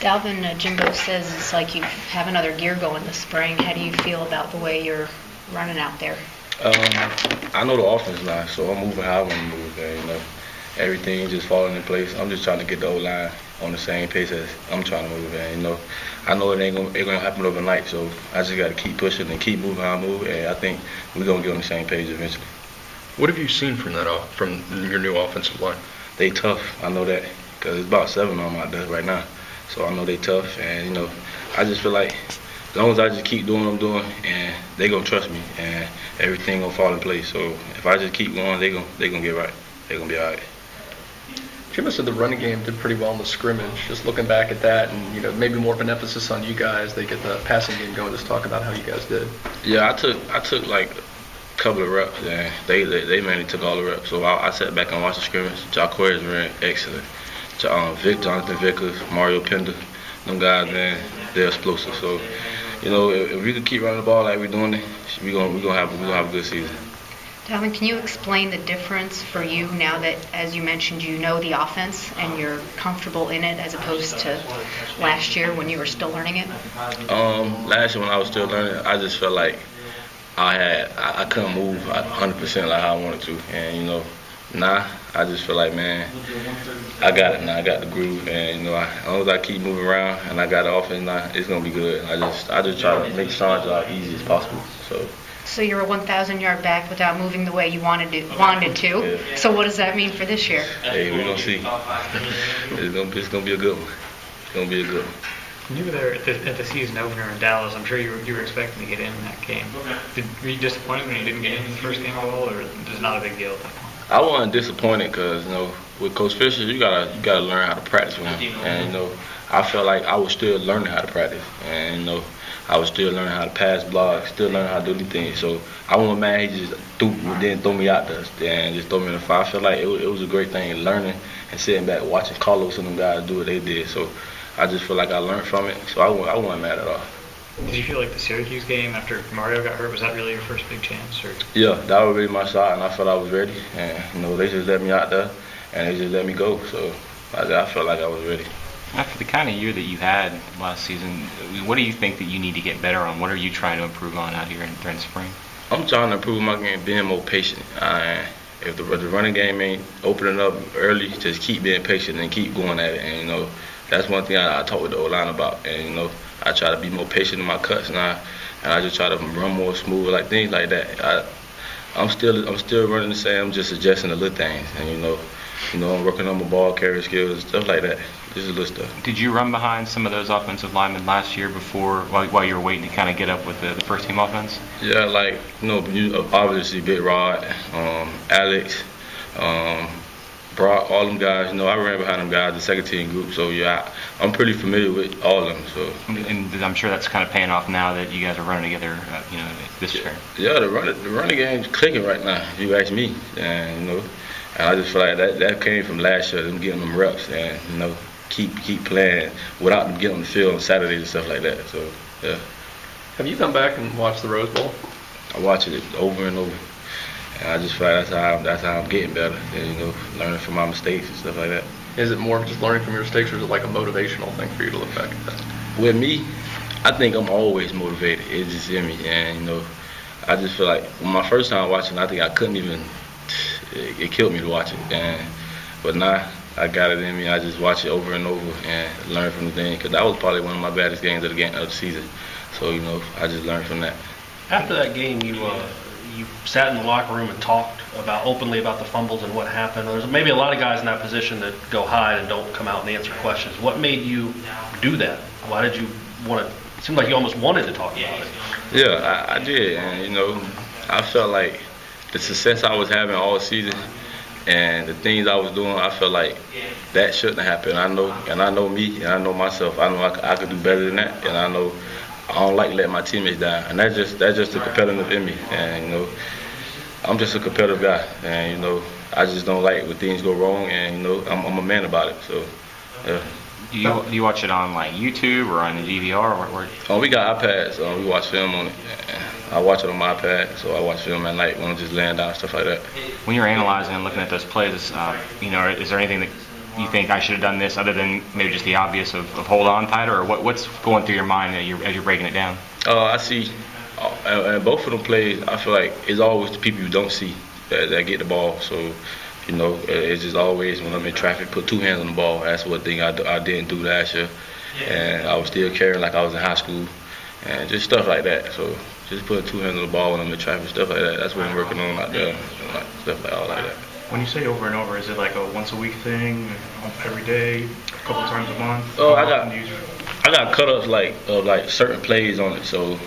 Dalvin, Jimbo says it's like you have another gear going this spring. How do you feel about the way you're running out there? I know the offense now, so I'm moving how I want to move. And, everything just falling in place. I'm just trying to get the O-line on the same pace as I'm trying to move. And, I know it ain't gonna happen overnight, so I just got to keep pushing and keep moving how I move. And I think we're gonna get on the same page eventually. What have you seen from from your new offensive line? They tough. I know that because it's about 7 of them out there right now. So I know they tough, and I just feel like as long as I just keep doing what I'm doing, and they gonna trust me, and everything gonna fall in place. So if I just keep going, they gonna get right. They gonna be all right. Jimbo said the running game did pretty well in the scrimmage. Just looking back at that, and maybe more of an emphasis on you guys. They get the passing game going. Just talk about how you guys did. Yeah, I took like a couple of reps, and they mainly took all the reps. So I sat back and watched the scrimmage. Jacquez ran excellent. Jonathan Vickers, Mario Pender, them guys, man, they're explosive. So, if we could keep running the ball like we're doing it, we're gonna have a good season. Dalvin, can you explain the difference for you now that, as you mentioned, you know the offense and you're comfortable in it, as opposed to last year when you were still learning it? Last year when I was still learning, I just felt like I couldn't move 100% like how I wanted to, and now I just feel like, man, I got it now. I got the groove, and as long as I keep moving around and I got the offense now, it's gonna be good. I just try to make Sean's job easy as possible. So you're a 1,000-yard back without moving the way you wanted to. Yeah. So what does that mean for this year? Hey, we're gonna see. It's gonna be a good one. It's gonna be a good one. When you were there at the season opener in Dallas, I'm sure you were expecting to get in that game. Were you disappointed when you didn't get in the first game at all, or it's not a big deal at that point? I wasn't disappointed because with Coach Fisher, you gotta learn how to practice with him, and I felt like I was still learning how to practice, and I was still learning how to pass blocks, still learning how to do these things. So I wasn't mad he just didn't throw me out there and just throw me in the fire. I feel like it was a great thing, learning and sitting back watching Carlos and them guys do what they did. So I just feel like I learned from it. So I wasn't mad at all. Did you feel like the Syracuse game after Mario got hurt, was that really your first big chance? Or? Yeah, that was really my shot, and I felt I was ready. And they just let me out there, and they just let me go. So I felt like I was ready. After the kind of year that you had last season, what do you think that you need to get better on? What are you trying to improve on out here during the spring? I'm trying to improve my game, being more patient. If the running game ain't opening up early, just keep being patient and keep going at it. And that's one thing I talk with the O-line about. And I try to be more patient in my cuts now, and I just try to run more smooth, like things like that. I'm still running the same. I'm just adjusting the little things, and I'm working on my ball carry skills, stuff like that. Just a little stuff. Did you run behind some of those offensive linemen last year while you were waiting to kind of get up with the first team offense? Yeah, obviously Big Rod, Alex, Brock, all them guys. I ran behind them guys, the second team group. So yeah, I'm pretty familiar with all of them. So. And I'm sure that's kind of paying off now that you guys are running together, this year. Yeah, the running game's clicking right now, if you ask me. And and I just feel like that came from last year, them getting them reps, and keep playing without them getting on the field on Saturdays and stuff like that. So yeah. Have you come back and watched the Rose Bowl? I watch it over and over, and I just feel like that's how I'm getting better. And, learning from my mistakes and stuff like that. Is it more of just learning from your mistakes, or is it like a motivational thing for you to look back at that? With me, I think I'm always motivated. It's just in me, and I just feel like my first time watching, I think I couldn't even. It killed me to watch it, but now I got it in me. I just watch it over and over and learn from the thing, because that was probably one of my baddest games of the season. So I just learned from that. After that game, you sat in the locker room and talked openly about the fumbles and what happened. There's maybe a lot of guys in that position that go hide and don't come out and answer questions. What made you do that? Why did you want to? It seemed like you almost wanted to talk about it. Yeah, I did, and I felt like the success I was having all season and the things I was doing, I felt like that shouldn't happen. I know me, and I know myself. I know I could do better than that, and I know I don't like letting my teammates down. And that's just the competitive in me. And I'm just a competitive guy, and I just don't like when things go wrong, and I'm a man about it. So yeah. Do you watch it on like YouTube or on the DVR? Or? Oh, we got iPads. We watch film on it. I watch it on my iPad, so I watch film at night when I'm just laying down, stuff like that. When you're analyzing and looking at those plays, is there anything that you think I should have done this, other than maybe just the obvious of hold on tighter, or what's going through your mind as you're breaking it down? I see, and both of them plays, I feel like it's always the people you don't see that get the ball. So, you know, it's just always when I'm in traffic, put two hands on the ball. That's one thing I didn't do last year, and I was still carrying like I was in high school, and just stuff like that. So just put two hands on the ball when I'm in traffic, stuff like that. That's what I'm working on out there, like, stuff like all like that. When you say over and over, is it like a once a week thing, every day, a couple times a month? Oh, I got cut-ups of like certain plays on it, so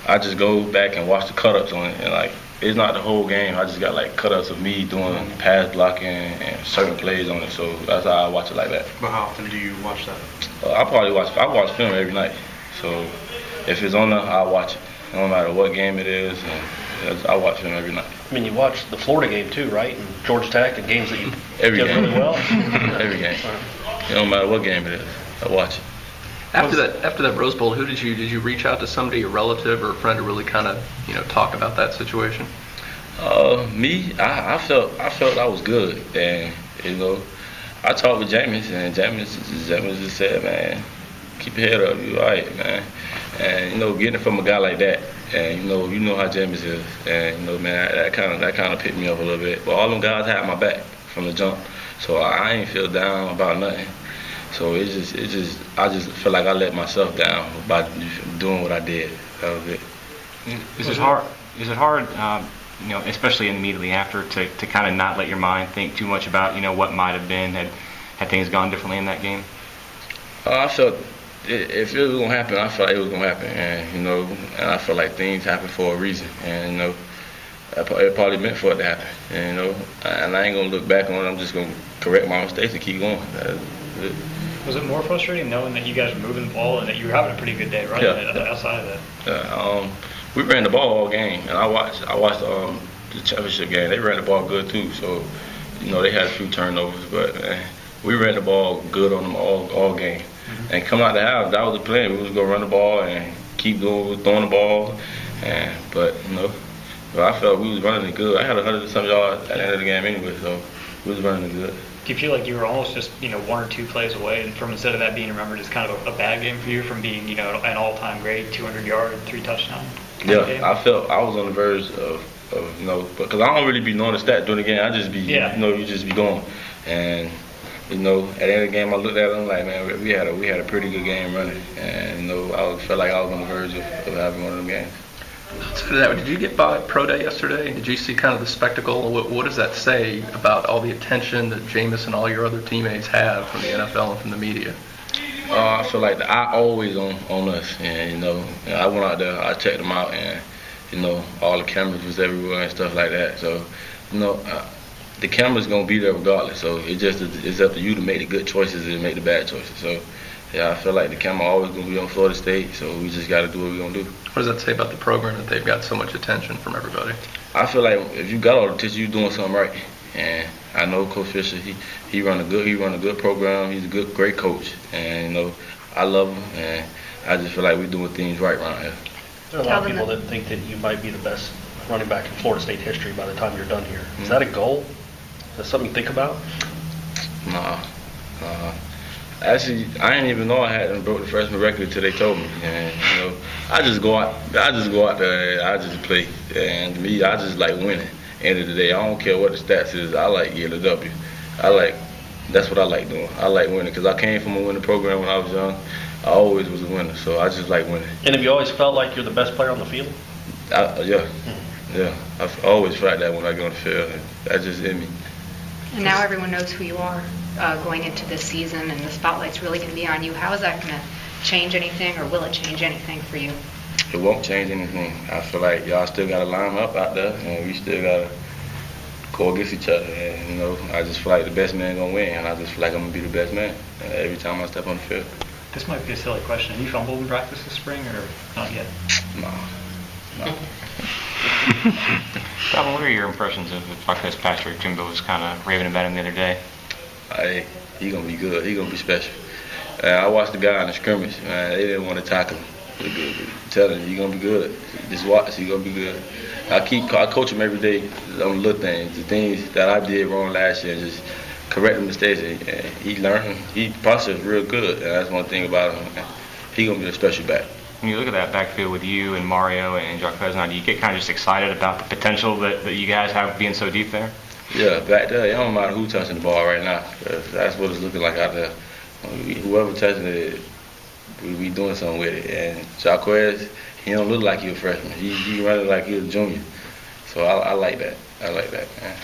I just go back and watch the cut-ups on it, and like it's not the whole game. I just got like cut-ups of me doing pass blocking and certain plays on it, so that's how I watch it like that. But how often do you watch that? I watch film every night, so if it's on there, I watch it. No matter what game it is, and I watch film every night. I mean, you watch the Florida game too, right? And Georgia Tech and games that you Every did game. really well. Every game. No matter what game it is, I watch it. After that Rose Bowl, did you reach out to somebody, a relative or a friend, to really kind of talk about that situation? Me, I felt I was good, and I talked with James, and James just said, man, keep your head up, you all right, man. And getting it from a guy like that, and you know how James is, and man, that kind of picked me up a little bit. But all them guys had my back from the jump, so I ain't feel down about nothing. So I just feel like I let myself down by doing what I did. That was it. Is it hard? Especially immediately after, to kind of not let your mind think too much about what might have been had things gone differently in that game? I felt if it was gonna happen, I felt it was gonna happen, and I feel like things happen for a reason, and it probably meant for it to happen, and I ain't gonna look back on it. I'm just gonna correct my mistakes and keep going. That's it. Was it more frustrating knowing that you guys were moving the ball and that you were having a pretty good day, right? Yeah. Outside of that. We ran the ball all game, and I watched the championship game. They ran the ball good too, so they had a few turnovers, but we ran the ball good on them all game. Mm-hmm. And coming out the half, that was the plan. We was gonna run the ball and keep throwing the ball, but I felt we was running it good. I had 100-some yards at the end of the game anyway, so we was running it good. Do you feel like you were almost just one or two plays away from, instead of that being remembered as kind of a bad game for you, from being an all-time great 200-yard, 3-touchdown? Yeah, I felt I was on the verge of because I don't really be knowing the stat during the game. I just be you just be going, and at the end of the game I looked at it, I'm like, man, we had a pretty good game running, and I felt like I was on the verge of having one of them games. Did you get by Pro Day yesterday? Did you see kind of the spectacle? What does that say about all the attention that Jameis and all your other teammates have from the NFL and from the media? I feel like the eye always on us, and I went out there, I checked them out, and all the cameras was everywhere and stuff like that. So the camera's gonna be there regardless. So it's up to you to make the good choices and make the bad choices. So yeah, I feel like the camera always gonna be on Florida State. So we just got to do what we're gonna do. What does that say about the program that they've got so much attention from everybody? I feel like if you got all the attention, you're doing something right. And I know Coach Fisher, he run a good program. He's a great coach, and I love him, and I just feel like we're doing things right around here. There are a lot of people that think that you might be the best running back in Florida State history by the time you're done here. Is that a goal? Is that something you think about? Nah. Actually, I didn't even know I hadn't broke the freshman record until they told me. And I just go out there, and I just play. And to me, I just like winning. End of the day, I don't care what the stats is. I like getting a W. That's what I like doing. I like winning because I came from a winning program when I was young. I always was a winner, so I just like winning. And have you always felt like you're the best player on the field? Yeah. I've always felt that when I go on the field. That's just in me. And now everyone knows who you are going into this season, and the spotlight's really going to be on you. How is that going to change anything, or will it change anything for you? It won't change anything. I feel like y'all still got to line up out there, and we still got to go against each other. And, I just feel like the best man going to win, and I just feel like I'm going to be the best man every time I step on the field. This might be a silly question. Have you fumbled in practice this spring, or not yet? No. Dalvin, what are your impressions of Buckeyes Patrick? Jimbo was kind of raving about him the other day. He going to be good. He going to be special. I watched the guy in the scrimmage, man. They didn't want to tackle him. Tell him you're gonna be good. Just watch, you're gonna be good. I coach him every day on little things, the things that I did wrong last year. Just correcting mistakes, and he learned. He processed real good, and that's one thing about him. He gonna be a special back. When you look at that backfield with you and Mario and Jarquez now, do you get kind of just excited about the potential that you guys have being so deep there? Yeah, back there, it don't matter who touching the ball right now. 'Cause that's what it's looking like out there. Whoever touching it, we doing something with it. And Jarquez, he don't look like he a freshman. He running like he a junior. So I like that. I like that, man.